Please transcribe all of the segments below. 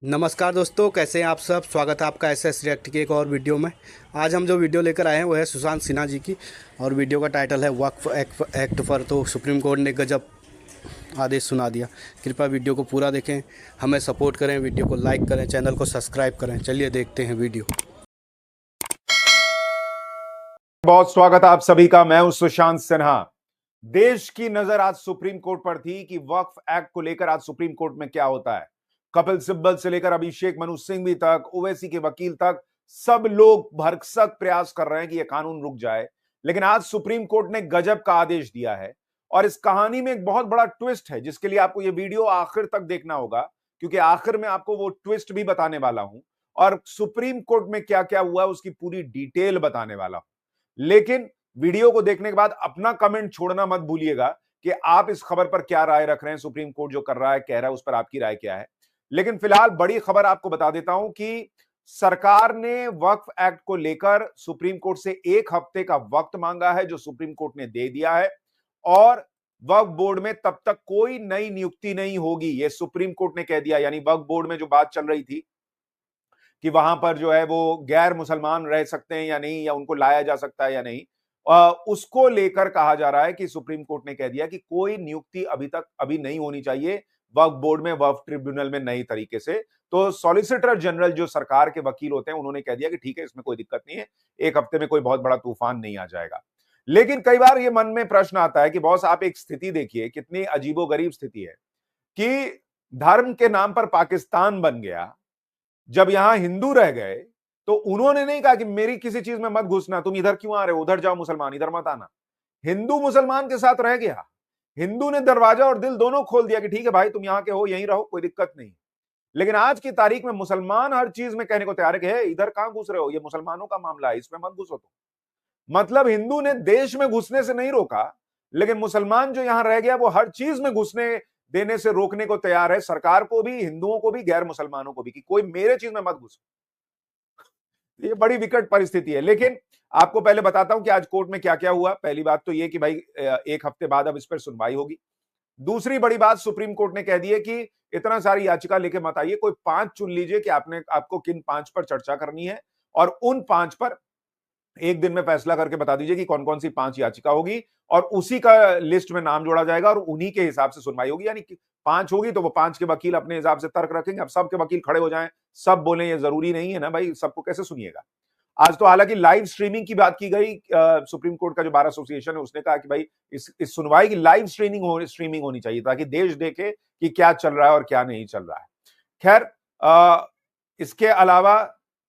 नमस्कार दोस्तों, कैसे हैं आप सब। स्वागत है आपका एस रिएक्ट की एक और वीडियो में। आज हम जो वीडियो लेकर आए हैं वो है सुशांत सिन्हा जी की, और वीडियो का टाइटल है वक्फ एक्ट पर। तो सुप्रीम कोर्ट ने गजब आदेश सुना दिया। कृपया वीडियो को पूरा देखें, हमें सपोर्ट करें, वीडियो को लाइक करें, चैनल को सब्सक्राइब करें। चलिए देखते हैं वीडियो। बहुत स्वागत है आप सभी का। मैं हूं सुशांत सिन्हा। देश की नजर आज सुप्रीम कोर्ट पर थी कि वक्फ एक्ट को लेकर आज सुप्रीम कोर्ट में क्या होता है। कपिल सिब्बल से लेकर अभिषेक मनु सिंघवी तक, ओवैसी के वकील तक, सब लोग भरसक प्रयास कर रहे हैं कि यह कानून रुक जाए। लेकिन आज सुप्रीम कोर्ट ने गजब का आदेश दिया है, और इस कहानी में एक बहुत बड़ा ट्विस्ट है जिसके लिए आपको यह वीडियो आखिर तक देखना होगा, क्योंकि आखिर में आपको वो ट्विस्ट भी बताने वाला हूं और सुप्रीम कोर्ट में क्या क्या हुआ उसकी पूरी डिटेल बताने वाला हूं। लेकिन वीडियो को देखने के बाद अपना कमेंट छोड़ना मत भूलिएगा कि आप इस खबर पर क्या राय रख रहे हैं, सुप्रीम कोर्ट जो कर रहा है, कह रहा है, उस पर आपकी राय क्या है। लेकिन फिलहाल बड़ी खबर आपको बता देता हूं कि सरकार ने वक्फ एक्ट को लेकर सुप्रीम कोर्ट से 1 हफ्ते का वक्त मांगा है, जो सुप्रीम कोर्ट ने दे दिया है। और वक्फ बोर्ड में तब तक कोई नई नियुक्ति नहीं होगी, यह सुप्रीम कोर्ट ने कह दिया। यानी वक्फ बोर्ड में जो बात चल रही थी कि वहां पर जो है वो गैर मुसलमान रह सकते हैं या नहीं, या उनको लाया जा सकता है या नहीं, उसको लेकर कहा जा रहा है कि सुप्रीम कोर्ट ने कह दिया कि कोई नियुक्ति अभी नहीं होनी चाहिए वक्फ बोर्ड में, वक्फ ट्रिब्यूनल में नई तरीके से। तो सॉलिसिटर जनरल जो सरकार के वकील होते हैं, उन्होंने कह दिया कि ठीक है, इसमें कोई दिक्कत नहीं है, 1 हफ्ते में कोई बहुत बड़ा तूफान नहीं आ जाएगा। लेकिन कई बार ये मन में प्रश्न आता है कि बॉस, आप एक स्थिति देखिए, कितनी अजीबोगरीब स्थिति है कि धर्म के नाम पर पाकिस्तान बन गया। जब यहां हिंदू रह गए तो उन्होंने नहीं कहा कि मेरी किसी चीज में मत घुसना, तुम इधर क्यों आ रहे हो, उधर जाओ मुसलमान, इधर मत आना। हिंदू मुसलमान के साथ रह गया। हिंदू ने दरवाजा और दिल दोनों खोल दिया कि ठीक है भाई, तुम यहां के हो, यहीं रहो, कोई दिक्कत नहीं। लेकिन आज की तारीख में मुसलमान हर चीज में कहने को तैयार है कि हे, इधर कहां घुस रहे हो, ये मुसलमानों का मामला है, इसमें मत घुसो तुम। मतलब हिंदू ने देश में घुसने से नहीं रोका, लेकिन मुसलमान जो यहां रह गया वो हर चीज में घुसने देने से रोकने को तैयार है, सरकार को भी, हिंदुओं को भी, गैर मुसलमानों को भी, कि कोई मेरे चीज में मत घुसो। ये बड़ी विकट परिस्थिति है। लेकिन आपको पहले बताता हूं कि आज कोर्ट में क्या क्या हुआ। पहली बात तो ये कि भाई 1 हफ्ते बाद अब इस पर सुनवाई होगी। दूसरी बड़ी बात, सुप्रीम कोर्ट ने कह दी है कि इतना सारी याचिका लेके मत आइए, कोई 5 चुन लीजिए कि आपको किन 5 पर चर्चा करनी है, और उन 5 पर एक दिन में फैसला करके बता दीजिए कि कौन कौन सी 5 याचिका होगी, और उसी का लिस्ट में नाम जोड़ा जाएगा और उन्हीं के हिसाब से सुनवाई होगी। यानी कि 5 होगी तो वो 5 के वकील अपने हिसाब से तर्क रखेंगे। अब सबके वकील खड़े हो जाएं, सब बोले, ये जरूरी नहीं है ना भाई, सबको कैसे सुनिएगा। आज तो हालांकि लाइव स्ट्रीमिंग की बात की गई। सुप्रीम कोर्ट का जो बार एसोसिएशन है उसने कहा कि भाई इस सुनवाई की लाइव स्ट्रीमिंग होनी चाहिए, ताकि देश देखे कि क्या चल रहा है और क्या नहीं चल रहा है। खैर, इसके अलावा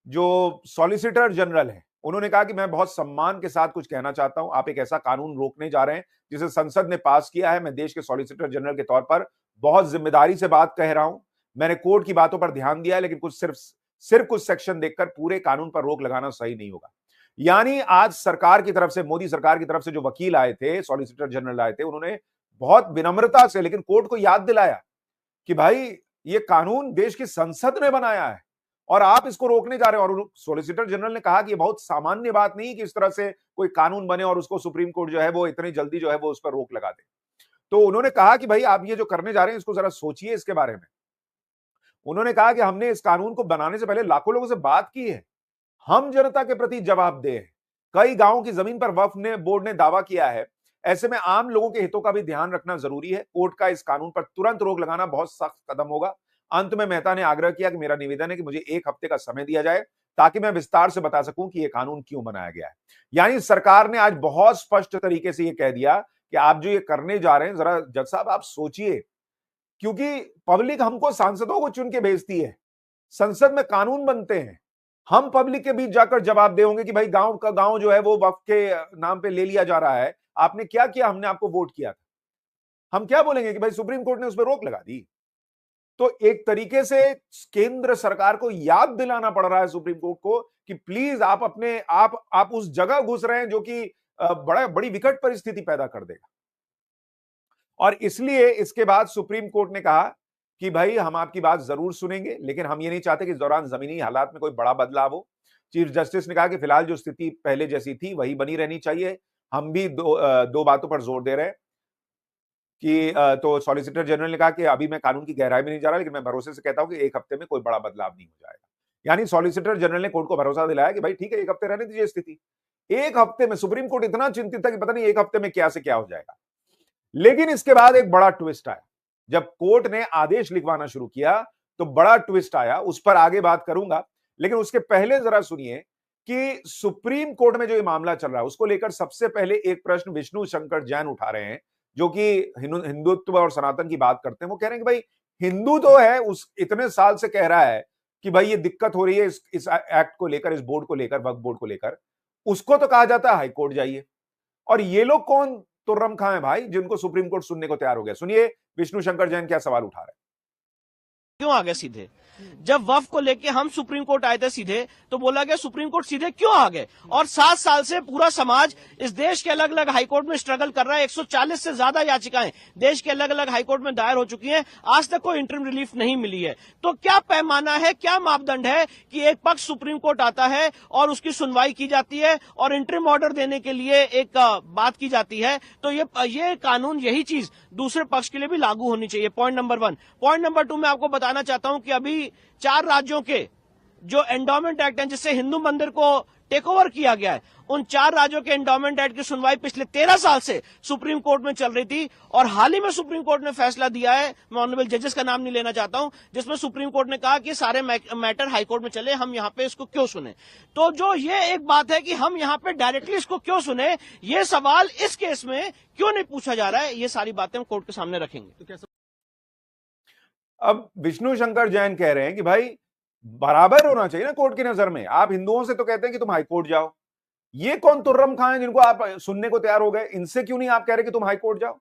जो सॉलिसिटर जनरल है, उन्होंने कहा कि मैं बहुत सम्मान के साथ कुछ कहना चाहता हूं। आप एक ऐसा कानून रोकने जा रहे हैं जिसे संसद ने पास किया है। मैं देश के सॉलिसिटर जनरल के तौर पर बहुत जिम्मेदारी से बात कह रहा हूं। मैंने कोर्ट की बातों पर ध्यान दिया है, लेकिन सिर्फ कुछ सेक्शन देखकर पूरे कानून पर रोक लगाना सही नहीं होगा। यानी आज सरकार की तरफ से, मोदी सरकार की तरफ से जो वकील आए थे, सॉलिसिटर जनरल आए थे, उन्होंने बहुत विनम्रता से लेकिन कोर्ट को याद दिलाया कि भाई ये कानून देश की संसद ने बनाया है और आप इसको रोकने जा रहे हैं। और सॉलिसिटर जनरल ने कहा कि ये बहुत सामान्य बात नहीं कि इस तरह से कोई कानून बने और उसको सुप्रीम कोर्ट जो है वो इतनी जल्दी जो है वो उस पर रोक लगा दे। तो उन्होंने कहा कि भाई आप ये जो करने जा रहे हैं इसको जरा सोचिए इसके बारे में। उन्होंने कहा कि हमने इस कानून को बनाने से पहले लाखों लोगों से बात की है, हम जनता के प्रति जवाबदेह हैं। कई गांवों की जमीन पर वक्फ ने बोर्ड ने दावा किया है। ऐसे में आम लोगों के हितों का भी ध्यान रखना जरूरी है। कोर्ट का इस कानून पर तुरंत रोक लगाना बहुत सख्त कदम होगा। अंत में मेहता ने आग्रह किया कि मेरा निवेदन है कि मुझे 1 हफ्ते का समय दिया जाए, ताकि मैं विस्तार से बता सकूं कि यह कानून क्यों बनाया गया है। यानी सरकार ने आज बहुत स्पष्ट तरीके से यह कह दिया कि आप जो ये करने जा रहे हैं, जरा जज साहब आप सोचिए, क्योंकि पब्लिक हमको सांसदों को चुन के भेजती है, संसद में कानून बनते हैं, हम पब्लिक के बीच जाकर जवाब दे होंगे कि भाई गांव का गांव जो है वो वक्फ के नाम पे ले लिया जा रहा है, आपने क्या किया, हमने आपको वोट किया था। हम क्या बोलेंगे कि भाई सुप्रीम कोर्ट ने उस पर रोक लगा दी। तो एक तरीके से केंद्र सरकार को याद दिलाना पड़ रहा है सुप्रीम कोर्ट को कि प्लीज आप उस जगह घुस रहे हैं जो कि बड़ी विकट परिस्थिति पैदा कर देगा। और इसलिए इसके बाद सुप्रीम कोर्ट ने कहा कि भाई हम आपकी बात जरूर सुनेंगे, लेकिन हम ये नहीं चाहते कि इस दौरान जमीनी हालात में कोई बड़ा बदलाव हो। चीफ जस्टिस ने कहा कि फिलहाल जो स्थिति पहले जैसी थी वही बनी रहनी चाहिए। हम भी दो बातों पर जोर दे रहे हैं। कि तो सॉलिसिटर जनरल ने कहा कि अभी मैं कानून की गहराई में नहीं जा रहा, लेकिन मैं भरोसे से कहता हूं कि 1 हफ्ते में कोई बड़ा बदलाव नहीं हो जाएगा। यानी सॉलिसिटर जनरल ने कोर्ट को भरोसा दिलाया कि भाई ठीक है, 1 हफ्ते रहने दीजिए स्थिति। 1 हफ्ते में सुप्रीम कोर्ट इतना चिंतित था कि पता नहीं 1 हफ्ते में क्या से क्या हो जाएगा। लेकिन इसके बाद एक बड़ा ट्विस्ट आया। जब कोर्ट ने आदेश लिखवाना शुरू किया तो बड़ा ट्विस्ट आया, उस पर आगे बात करूंगा। लेकिन उसके पहले जरा सुनिए कि सुप्रीम कोर्ट में जो ये मामला चल रहा है उसको लेकर सबसे पहले एक प्रश्न विष्णु शंकर जैन उठा रहे हैं, जो कि हिंदुत्व और सनातन की बात करते हैं। वो कह रहे हैं कि भाई हिंदू तो है, उस इतने साल से कह रहा है कि भाई ये दिक्कत हो रही है इस एक्ट को लेकर, इस बोर्ड को लेकर, वक्फ बोर्ड को लेकर। उसको तो कहा जाता है हाईकोर्ट जाइए, और ये लोग कौन तुर्रम खां है भाई जिनको सुप्रीम कोर्ट सुनने को तैयार हो गया। सुनिए विष्णु शंकर जैन क्या सवाल उठा रहे हैं। क्यों आ गए सीधे? जब वक्फ को लेके हम सुप्रीम कोर्ट आए थे सीधे, तो बोला गया सुप्रीम कोर्ट सीधे क्यों आ गए? और 7 साल से पूरा समाज इस देश के अलग अलग हाईकोर्ट में स्ट्रगल कर रहा है। 140 से ज्यादा याचिकाएं देश के अलग अलग हाईकोर्ट में दायर हो चुकी हैं, आज तक कोई इंटरिम रिलीफ नहीं मिली है। तो क्या पैमाना है, क्या मापदंड है कि एक पक्ष सुप्रीम कोर्ट आता है और उसकी सुनवाई की जाती है और इंटरिम ऑर्डर देने के लिए एक बात की जाती है? तो ये कानून, यही चीज दूसरे पक्ष के लिए भी लागू होनी चाहिए। Point number 1। पॉइंट नंबर 2 मैं आपको बताना चाहता हूं कि अभी 4 राज्यों के जो एंडोमेंट एक्ट हैं, जिससे हिंदू मंदिर को टेक ओवर किया गया है, उन 4 राज्यों के एंडोमेंट एक्ट की सुनवाई पिछले 13 साल से सुप्रीम कोर्ट में चल रही थी। और हाल ही में सुप्रीम कोर्ट ने फैसला दिया है, मैं ऑनरेबल जजेस का नाम नहीं लेना चाहता हूं, जिसमें सुप्रीम कोर्ट ने कहा कि सारे मैटर हाईकोर्ट में चले, हम यहां पे इसको क्यों सुने? तो जो ये एक बात है कि हम यहां पे डायरेक्टली इसको क्यों सुने, ये सवाल इस केस में क्यों नहीं पूछा जा रहा है, ये सारी बातें हम कोर्ट के सामने रखेंगे। तो कैसे? अब विष्णु शंकर जैन कह रहे हैं कि भाई बराबर होना चाहिए ना कोर्ट की नजर में। आप हिंदुओं से तो कहते हैं कि तुम हाईकोर्ट जाओ, ये कौन तुर्रम खां है जिनको आप सुनने को तैयार हो गए? इनसे क्यों नहीं आप कह रहे कि तुम हाईकोर्ट जाओ?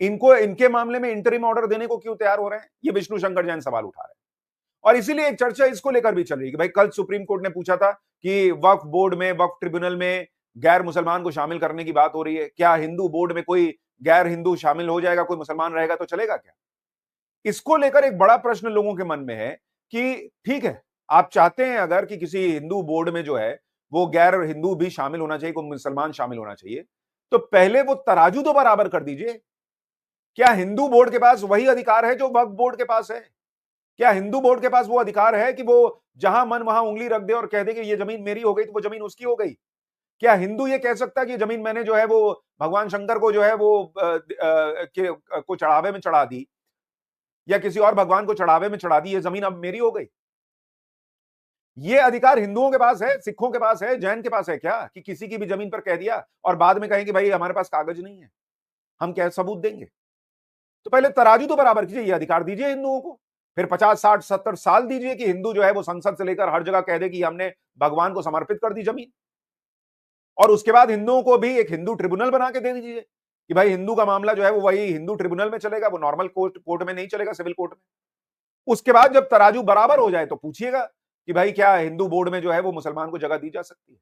इनको, इनके मामले में इंटरिम ऑर्डर देने को क्यों तैयार हो रहे हैं? ये विष्णु शंकर जैन सवाल उठा रहे हैं। और इसीलिए एक चर्चा इसको लेकर भी चल रही है कि भाई कल सुप्रीम कोर्ट ने पूछा था कि वक्फ बोर्ड में, वक्फ ट्रिब्यूनल में गैर मुसलमान को शामिल करने की बात हो रही है, क्या हिंदू बोर्ड में कोई गैर हिंदू शामिल हो जाएगा, कोई मुसलमान रहेगा तो चलेगा क्या? इसको लेकर एक बड़ा प्रश्न लोगों के मन में है कि ठीक है, आप चाहते हैं अगर कि किसी हिंदू बोर्ड में जो है वो गैर हिंदू भी शामिल होना चाहिए, कोई मुसलमान शामिल होना चाहिए, तो पहले वो तराजू तो बराबर कर दीजिए। क्या हिंदू बोर्ड के पास वही अधिकार है जो वक्फ बोर्ड के पास है? क्या हिंदू बोर्ड के पास वो अधिकार है कि वो जहां मन वहां उंगली रख दे और कह दे कि ये जमीन मेरी हो गई तो वो जमीन उसकी हो गई? क्या हिंदू ये कह सकता है कि जमीन मैंने जो है वो भगवान शंकर को जो है वो को चढ़ावे में चढ़ा दी, या किसी और भगवान को चढ़ावे में चढ़ा दी, ये जमीन अब मेरी हो गई? ये अधिकार हिंदुओं के पास है, सिखों के पास है, जैन के पास है क्या कि किसी की भी जमीन पर कह दिया और बाद में कहें कि भाई हमारे पास कागज नहीं है, हम क्या सबूत देंगे? तो पहले तराजू तो बराबर कीजिए, ये अधिकार दीजिए हिंदुओं को। फिर 50, 60, 70 साल दीजिए कि हिंदू जो है वो संसद से लेकर हर जगह कह दे कि हमने भगवान को समर्पित कर दी जमीन। और उसके बाद हिंदुओं को भी एक हिंदू ट्रिब्यूनल बना के दे दीजिए कि भाई हिंदू का मामला जो है वो वही हिंदू ट्रिब्यूनल में चलेगा, वो नॉर्मल कोर्ट में नहीं चलेगा, सिविल कोर्ट में। उसके बाद जब तराजू बराबर हो जाए तो पूछिएगा कि भाई क्या हिंदू बोर्ड में जो है वो मुसलमान को जगह दी जा सकती है?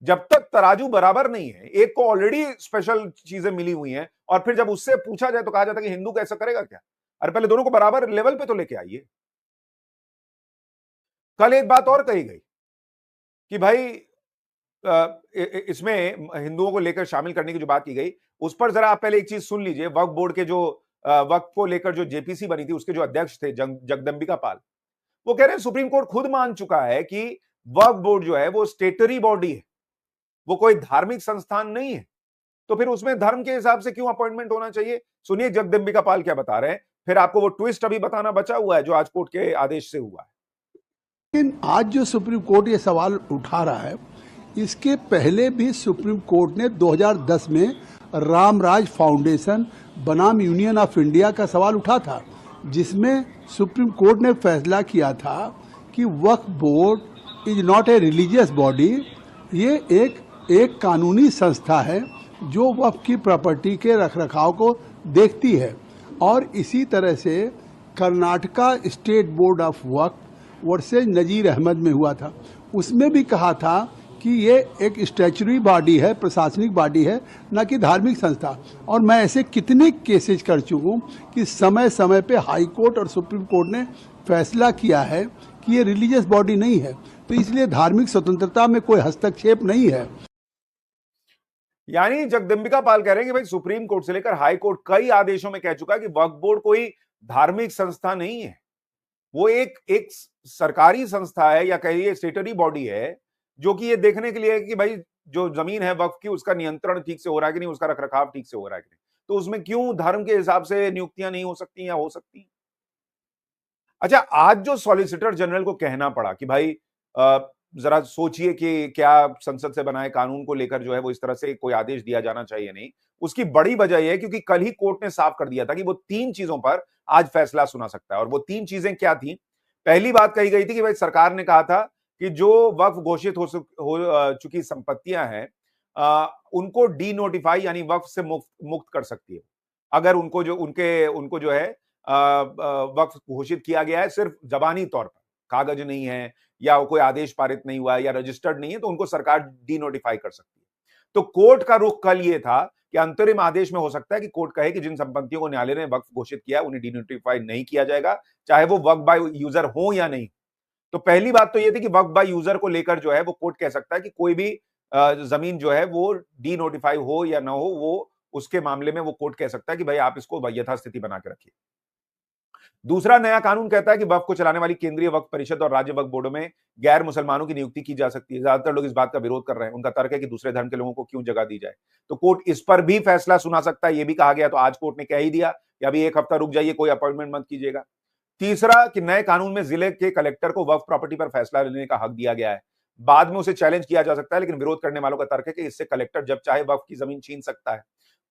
जब तक तराजू बराबर नहीं है, एक को ऑलरेडी स्पेशल चीजें मिली हुई हैं और फिर जब उससे पूछा जाए तो कहा जाता है कि हिंदू कैसा करेगा क्या? अरे पहले दोनों को बराबर लेवल पे तो लेके आइए। कल एक बात और कही गई कि भाई इसमें हिंदुओं को लेकर शामिल करने की जो बात की गई, उस पर जरा आप पहले एक चीज सुन लीजिए। वक्फ बोर्ड के जो वक्फ को लेकर जो जेपीसी बनी थी, उसके जो अध्यक्ष थे जगदंबिका पाल, वो कह रहे हैं सुप्रीम कोर्ट खुद मान चुका है कि वक्फ बोर्ड जो है वो स्टेटरी बॉडी है, वो कोई धार्मिक संस्थान नहीं है, तो फिर उसमें धर्म के हिसाब से क्यों अपॉइंटमेंट होना चाहिए? सुनिए जगदंबिका पाल क्या बता रहे हैं, फिर आपको वो ट्विस्ट अभी बताना बचा हुआ है जो आज कोर्ट के आदेश से हुआ है। लेकिन आज जो सुप्रीम कोर्ट ये सवाल उठा रहा है, इसके पहले भी सुप्रीम कोर्ट ने 2010 में रामराज फाउंडेशन बनाम यूनियन ऑफ इंडिया का सवाल उठा था, जिसमें सुप्रीम कोर्ट ने फैसला किया था कि Waqf board is not a religious body, ये एक कानूनी संस्था है जो वक्फ की प्रॉपर्टी के रखरखाव को देखती है। और इसी तरह से Karnataka state board of Waqf versus Nazir Ahmed में हुआ था, उसमें भी कहा था कि ये एक स्टैच्यूटरी बॉडी है, प्रशासनिक बॉडी है, न कि धार्मिक संस्था। और मैं ऐसे कितने केसेज कर चुका हूँ कि समय समय पे हाई कोर्ट और सुप्रीम कोर्ट ने फैसला किया है कि ये रिलीजियस बॉडी नहीं है, तो इसलिए धार्मिक स्वतंत्रता में कोई हस्तक्षेप नहीं है। यानी जगदंबिका पाल कह रहे हैं कि भाई सुप्रीम कोर्ट से लेकर हाई कोर्ट कई आदेशों में कह चुका है कि वक्फ बोर्ड कोई धार्मिक संस्था नहीं है, वो एक सरकारी संस्था है या कहिए स्टेटरी बॉडी है जो कि ये देखने के लिए है कि भाई जो जमीन है वक्फ की उसका नियंत्रण ठीक से हो रहा है कि नहीं, उसका रखरखाव ठीक से हो रहा है कि नहीं, तो उसमें क्यों धर्म के हिसाब से नियुक्तियां नहीं हो सकती या हो सकती। अच्छा, आज जो सॉलिसिटर जनरल को कहना पड़ा कि भाई जरा सोचिए कि क्या संसद से बनाए कानून को लेकर जो है वो इस तरह से कोई आदेश दिया जाना चाहिए नहीं, उसकी बड़ी वजह यह है क्योंकि कल ही कोर्ट ने साफ कर दिया था कि वो 3 चीजों पर आज फैसला सुना सकता है। और वो 3 चीजें क्या थी? पहली बात कही गई थी कि भाई सरकार ने कहा था कि जो वक्फ घोषित हो चुकी संपत्तियां हैं उनको डी नोटिफाई यानी वक्फ से मुक्त कर सकती है अगर उनको जो है वक्फ घोषित किया गया है सिर्फ जबानी तौर पर, कागज नहीं है या कोई आदेश पारित नहीं हुआ है या रजिस्टर्ड नहीं है, तो उनको सरकार डी नोटिफाई कर सकती है। तो कोर्ट का रुख कल ये था कि अंतरिम आदेश में हो सकता है कि कोर्ट कहे कि जिन संपत्तियों को न्यायालय ने वक्फ घोषित किया उन्हें डी नोटिफाई नहीं किया जाएगा, चाहे वो वक्फ बाय यूजर हो या नहीं। तो पहली बात तो ये थी कि वक्फ बाय यूजर को लेकर जो है वो कोर्ट कह सकता है कि कोई भी जमीन जो है वो डी नोटिफाई हो या ना हो, वो उसके मामले में वो कोर्ट कह सकता है कि भाई आप इसको यथास्थिति बना के रखिए। दूसरा नया कानून कहता है कि वक्फ को चलाने वाली केंद्रीय वक्फ परिषद और राज्य वक्फ बोर्डों में गैर मुसलमानों की नियुक्ति की जा सकती है। ज्यादातर लोग इस बात का विरोध कर रहे हैं, उनका तर्क है कि दूसरे धर्म के लोगों को क्यों जगह दी जाए, तो कोर्ट इस पर भी फैसला सुना सकता है, यह भी कहा गया। तो आज कोर्ट ने कह ही दिया कि अभी 1 हफ्ता रुक जाइए, कोई अपॉइंटमेंट मत कीजिएगा। तीसरा कि नए कानून में जिले के कलेक्टर को वक्फ प्रॉपर्टी पर फैसला लेने का हक दिया गया है, बाद में उसे चैलेंज किया जा सकता है, लेकिन विरोध करने वालों का तर्क है कि इससे कलेक्टर जब चाहे वक्फ की जमीन छीन सकता है।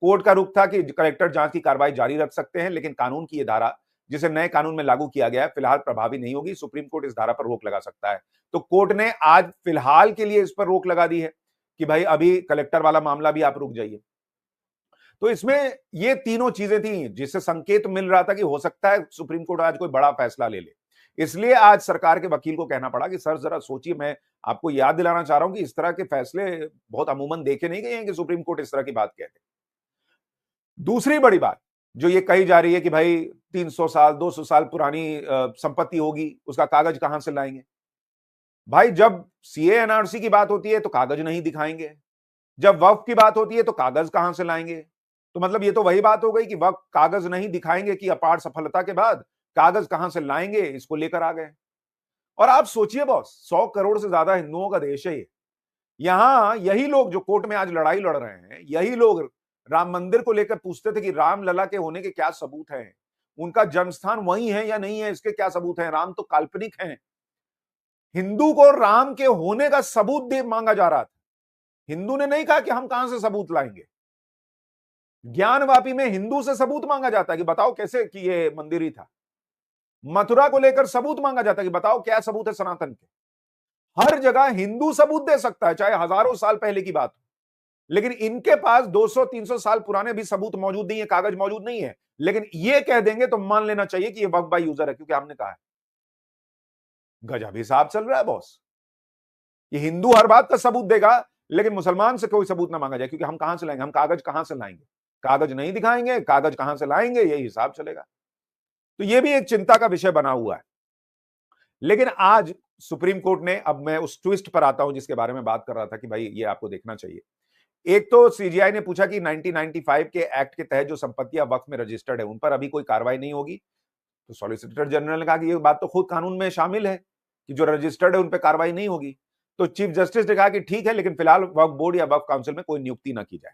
कोर्ट का रुख था कि कलेक्टर जांच की कार्रवाई जारी रख सकते हैं, लेकिन कानून की यह धारा जिसे नए कानून में लागू किया गया है फिलहाल प्रभावी नहीं होगी, सुप्रीम कोर्ट इस धारा पर रोक लगा सकता है। तो कोर्ट ने आज फिलहाल के लिए इस पर रोक लगा दी है कि भाई अभी कलेक्टर वाला मामला भी आप रुक जाइए। तो इसमें ये तीनों चीजें थी जिससे संकेत मिल रहा था कि हो सकता है सुप्रीम कोर्ट आज कोई बड़ा फैसला ले ले। इसलिए आज सरकार के वकील को कहना पड़ा कि सर जरा सोचिए, मैं आपको याद दिलाना चाह रहा हूं कि इस तरह के फैसले बहुत अमूमन देखे नहीं गए हैं कि सुप्रीम कोर्ट इस तरह की बात कहते। दूसरी बड़ी बात जो ये कही जा रही है कि भाई 300 साल 200 साल पुरानी संपत्ति होगी, उसका कागज कहां से लाएंगे? भाई जब सीए एनआरसी की बात होती है तो कागज नहीं दिखाएंगे, जब वक्फ की बात होती है तो कागज कहां से लाएंगे? तो मतलब ये तो वही बात हो गई कि वक्फ कागज नहीं दिखाएंगे कि अपार सफलता के बाद कागज कहां से लाएंगे, इसको लेकर आ गए। और आप सोचिए बॉस, 100 करोड़ से ज्यादा हिंदुओं का देश है ये। यहां यही लोग जो कोर्ट में आज लड़ाई लड़ रहे हैं, यही लोग राम मंदिर को लेकर पूछते थे कि राम लला के होने के क्या सबूत हैं, उनका जन्मस्थान वही है या नहीं है, इसके क्या सबूत हैं, राम तो काल्पनिक हैं। हिंदू को राम के होने का सबूत दे मांगा जा रहा था। हिंदू ने नहीं कहा कि हम कहां से सबूत लाएंगे। ज्ञानवापी में हिंदू से सबूत मांगा जाता है कि बताओ कैसे कि ये मंदिर ही था। मथुरा को लेकर सबूत मांगा जाता है कि बताओ क्या सबूत है सनातन के। हर जगह हिंदू सबूत दे सकता है, चाहे हजारों साल पहले की बात हो, लेकिन इनके पास 200-300 साल पुराने भी सबूत मौजूद नहीं है, कागज मौजूद नहीं है, लेकिन ये कह देंगे तो मान लेना चाहिए कि ये वक्फ बाय यूजर है क्योंकि हमने कहा है। गजब हिसाब चल रहा है बॉस। ये हिंदू हर बात का सबूत देगा, लेकिन मुसलमान से कोई सबूत ना मांगा जाए क्योंकि हम कहां से लाएंगे, हम कागज कहां से लाएंगे, कागज नहीं दिखाएंगे, कागज कहां से लाएंगे, यही हिसाब चलेगा। तो ये भी एक चिंता का विषय बना हुआ है। लेकिन आज सुप्रीम कोर्ट ने, अब मैं उस ट्विस्ट पर आता हूं जिसके बारे में बात कर रहा था कि भाई ये आपको देखना चाहिए। एक तो सीजीआई ने पूछा कि 1995 के एक्ट के तहत जो संपत्तियां वक्फ में रजिस्टर्ड है उन पर अभी कोई कार्रवाई नहीं होगी। तो सॉलिसिटर जनरल ने कहा कि ये बात तो खुद कानून में शामिल है कि जो रजिस्टर्ड है उन पर कार्रवाई नहीं होगी। तो चीफ जस्टिस ने कहा कि ठीक है, लेकिन फिलहाल वक्फ बोर्ड या वक्फ काउंसिल में कोई नियुक्ति ना की जाए।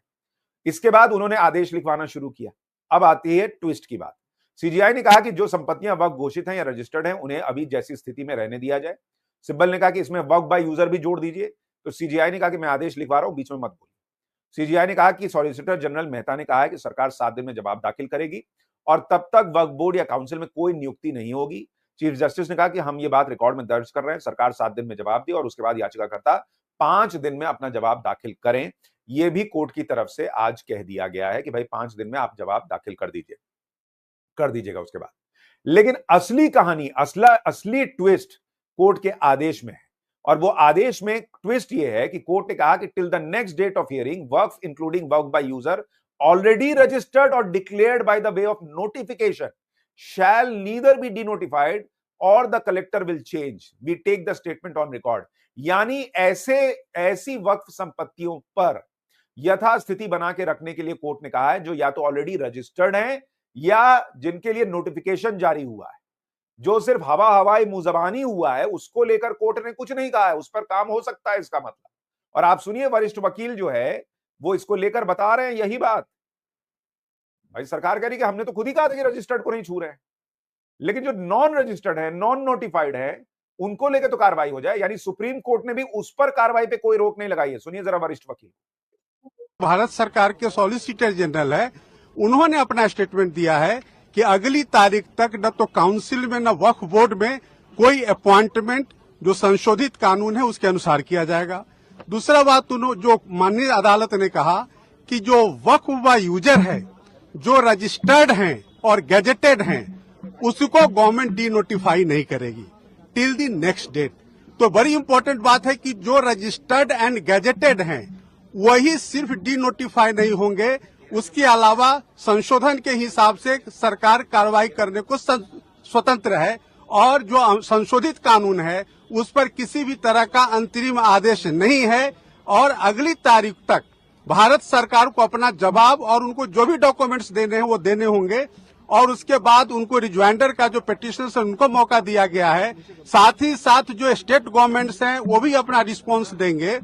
इसके बाद उन्होंने आदेश लिखवाना शुरू किया। अब आती है ट्विस्ट की बात। सीजीआई ने कहा कि जो संपत्तियां वक्फ घोषित हैं या रजिस्टर्ड हैं उन्हें अभी जैसी स्थिति में रहने दिया जाए। सिब्बल ने कहा कि इसमें वक्फ बाय यूजर भी जोड़ दीजिए। तो सीजीआई ने कहा कि मैं आदेश लिखवा रहा हूं, बीच में मत बोलिए। सीजीआई ने कहा कि सॉलिसिटर जनरल मेहता ने कहा है कि सरकार 7 दिन में जवाब दाखिल करेगी और तब तक वक्फ बोर्ड या काउंसिल में कोई नियुक्ति नहीं होगी। चीफ जस्टिस ने कहा कि हम ये बात रिकॉर्ड में दर्ज कर रहे हैं, सरकार 7 दिन में जवाब दी और उसके बाद याचिकाकर्ता 5 दिन में अपना जवाब दाखिल करें। यह भी कोर्ट की तरफ से आज कह दिया गया है कि भाई 5 दिन में आप जवाब दाखिल कर दीजिएगा उसके बाद। लेकिन असली कहानी, असली ट्विस्ट कोर्ट के आदेश में है और वो आदेश में ट्विस्ट ये है कि कोर्ट ने कहा कि till the next date of hearing waqf including waqf by user already registered और declared by the way of notification shall neither be denotified और the collector will change, we take the statement on record. यानी ऐसी वक्फ संपत्तियों पर यथास्थिति बना के रखने के लिए कोर्ट ने कहा है, जो या तो ऑलरेडी रजिस्टर्ड हैं या जिनके लिए नोटिफिकेशन जारी हुआ है। जो सिर्फ हवाई मुंहजबानी हुआ है उसको लेकर कोर्ट ने कुछ नहीं कहा है, उस पर काम हो सकता है इसका मतलब। और आप सुनिए, वरिष्ठ वकील जो है वो इसको लेकर बता रहे हैं यही बात। भाई सरकार कह रही कि हमने तो खुद ही कहा था कि रजिस्टर्ड को नहीं छू रहे हैं, लेकिन जो नॉन रजिस्टर्ड है, नॉन नोटिफाइड है, उनको लेकर तो कार्रवाई हो जाए। यानी सुप्रीम कोर्ट ने भी उस पर कार्रवाई पे कोई रोक नहीं लगाई है। सुनिए जरा वरिष्ठ वकील। भारत सरकार के सॉलिसिटर जनरल है, उन्होंने अपना स्टेटमेंट दिया है कि अगली तारीख तक न तो काउंसिल में न वक्फ बोर्ड में कोई अपॉइंटमेंट जो संशोधित कानून है उसके अनुसार किया जाएगा। दूसरा बात जो माननीय अदालत ने कहा कि जो वक्फ व यूजर है, जो रजिस्टर्ड हैं और गैजेटेड हैं, उसको गवर्नमेंट डी नोटिफाई नहीं करेगी टिल द नेक्स्ट डेट। तो बड़ी इंपॉर्टेंट बात है कि जो रजिस्टर्ड एंड गैजेटेड हैं वही सिर्फ डी नोटिफाई नहीं होंगे, उसके अलावा संशोधन के हिसाब से सरकार कार्रवाई करने को स्वतंत्र है, और जो संशोधित कानून है उस पर किसी भी तरह का अंतरिम आदेश नहीं है। और अगली तारीख तक भारत सरकार को अपना जवाब और उनको जो भी डॉक्यूमेंट्स देने हैं वो देने होंगे, और उसके बाद उनको रिज्वाइंडर का जो पिटिशन है उनको मौका दिया गया है। साथ ही साथ जो स्टेट गवर्नमेंट्स हैं वो भी अपना रिस्पॉन्स देंगे,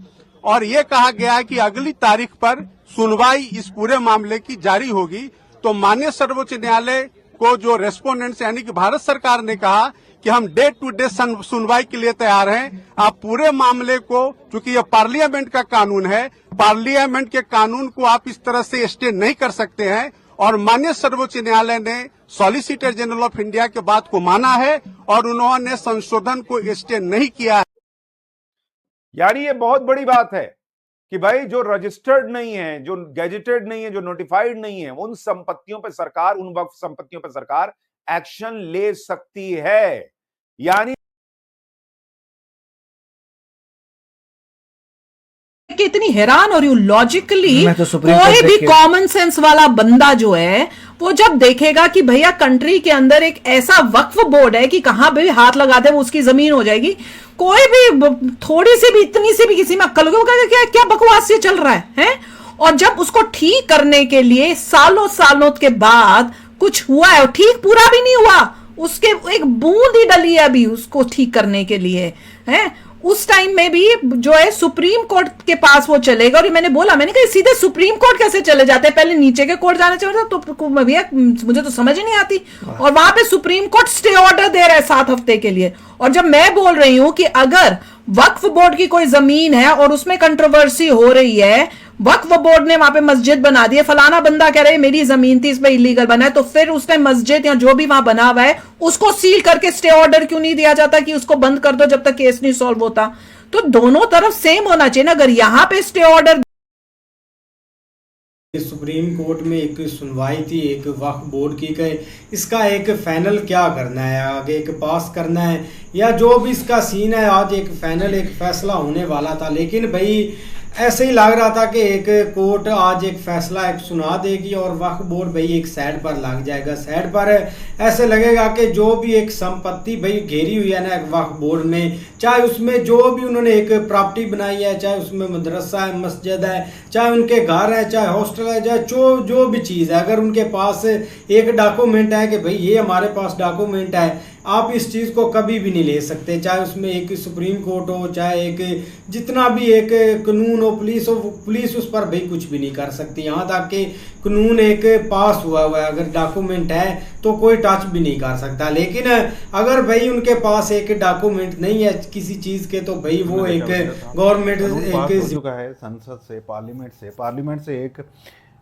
और ये कहा गया है कि अगली तारीख पर सुनवाई इस पूरे मामले की जारी होगी। तो माननीय सर्वोच्च न्यायालय को जो रेस्पोंडेंट्स यानी कि भारत सरकार ने कहा कि हम डे टू डे सुनवाई के लिए तैयार हैं। आप पूरे मामले को, चूंकि ये पार्लियामेंट का कानून है, पार्लियामेंट के कानून को आप इस तरह से स्टे नहीं कर सकते हैं, और माननीय सर्वोच्च न्यायालय ने सॉलिसिटर जनरल ऑफ इंडिया के बात को माना है और उन्होंने संशोधन को स्टे नहीं किया है। यानी ये बहुत बड़ी बात है कि भाई जो रजिस्टर्ड नहीं है, जो गैजेटेड नहीं है, जो नोटिफाइड नहीं है, उन संपत्तियों पर सरकार, उन वक्फ संपत्तियों पर सरकार एक्शन ले सकती है। यानी कि इतनी हैरान हो रही हूँ लॉजिकली। मैं तो सुप्रीम कोई कोर्ट भी देख के- कॉमन सेंस वाला बंदा जो है वो जब देखेगा कि भैया कंट्री के अंदर एक ऐसा वक्फ बोर्ड है कि कहां भी हाथ लगा दे वो उसकी जमीन हो जाएगी, कोई भी थोड़ी सी भी इतनी सी भी किसी में अक्ल होगा क्या क्या बकवास ये चल रहा है? और जब उसको ठीक करने के लिए सालों सालों के बाद कुछ हुआ है, ठीक पूरा भी नहीं हुआ, उसके एक बूंद ही डली है अभी उसको ठीक करने के लिए है, उस टाइम में भी जो है सुप्रीम कोर्ट के पास वो चलेगा। और मैंने बोला, मैंने कहा सीधे सुप्रीम कोर्ट कैसे चले जाते हैं, पहले नीचे के कोर्ट जाना चाहिए था। तो भैया मुझे तो समझ ही नहीं आती। और वहां पे सुप्रीम कोर्ट स्टे ऑर्डर दे रहा है 7 हफ्ते के लिए। और जब मैं बोल रही हूं कि अगर वक्फ बोर्ड की कोई जमीन है और उसमें कंट्रोवर्सी हो रही है, वक्फ बोर्ड ने वहां पे मस्जिद बना दी है, फलाना बंदा कह रहा है मेरी जमीन थी इस पे इलीगल बना है, तो फिर उस टाइम मस्जिद या जो भी वहां बना हुआ है उसको सील करके स्टे ऑर्डर क्यों नहीं दिया जाता कि उसको बंद कर दो जब तक केस नहीं सॉल्व होता? तो दोनों तरफ सेम होना चाहिए ना। अगर यहां पे स्टे ऑर्डर सुप्रीम कोर्ट में एक सुनवाई थी एक वक्फ बोर्ड की गए, इसका एक फाइनल क्या करना है, आगे एक पास करना है या जो भी इसका सीन है, आज एक फाइनल एक फैसला होने वाला था। लेकिन भाई ऐसे ही लग रहा था कि एक कोर्ट आज एक फैसला एक सुना देगी और वक्फ बोर्ड भाई एक साइड पर लग जाएगा। साइड पर ऐसे लगेगा कि जो भी एक संपत्ति भाई घेरी हुई है ना एक वक्फ बोर्ड में, चाहे उसमें जो भी उन्होंने एक प्रॉपर्टी बनाई है, चाहे उसमें मदरसा है, मस्जिद है, चाहे उनके घर है, चाहे हॉस्टल है, चाहे जो भी चीज़ है, अगर उनके पास एक डॉक्यूमेंट है कि भाई ये हमारे पास डॉक्यूमेंट है, आप इस चीज़ को कभी भी नहीं ले सकते। चाहे उसमें एक सुप्रीम कोर्ट हो, चाहे एक जितना भी एक कानून हो, पुलिस उस पर भाई कुछ भी नहीं कर सकती। यहाँ तक कि कानून एक पास हुआ है, अगर डॉक्यूमेंट है तो कोई टच भी नहीं कर सकता। लेकिन अगर भाई उनके पास एक डॉक्यूमेंट नहीं है किसी चीज़ के, तो भाई वो एक गवर्नमेंट हो चुका है संसद से, पार्लियामेंट से एक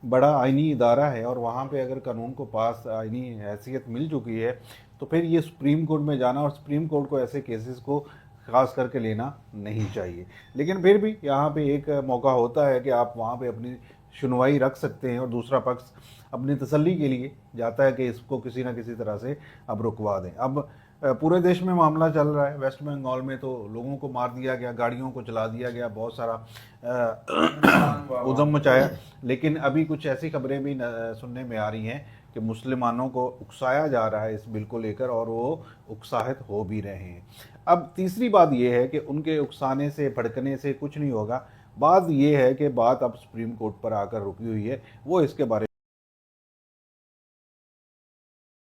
बड़ा आईनी इदारा है, और वहाँ पे अगर कानून को पास आईनी हैसियत मिल चुकी है तो फिर ये सुप्रीम कोर्ट में जाना, और सुप्रीम कोर्ट को ऐसे केसेस को खास करके लेना नहीं चाहिए। लेकिन फिर भी यहाँ पे एक मौका होता है कि आप वहाँ पे अपनी सुनवाई रख सकते हैं, और दूसरा पक्ष अपनी तसल्ली के लिए जाता है कि इसको किसी ना किसी तरह से अब रुकवा दें। अब पूरे देश में मामला चल रहा है। वेस्ट बंगाल में तो लोगों को मार दिया गया, गाड़ियों को चला दिया गया, बहुत सारा उधम मचाया। लेकिन अभी कुछ ऐसी खबरें भी सुनने में आ रही हैं कि मुसलमानों को उकसाया जा रहा है इस बिल को लेकर, और वो उत्साहित हो भी रहे हैं। अब तीसरी बात यह है कि उनके उकसाने से, भड़कने से कुछ नहीं होगा। बात ये है कि बात अब सुप्रीम कोर्ट पर आकर रुकी हुई है, वो इसके बारे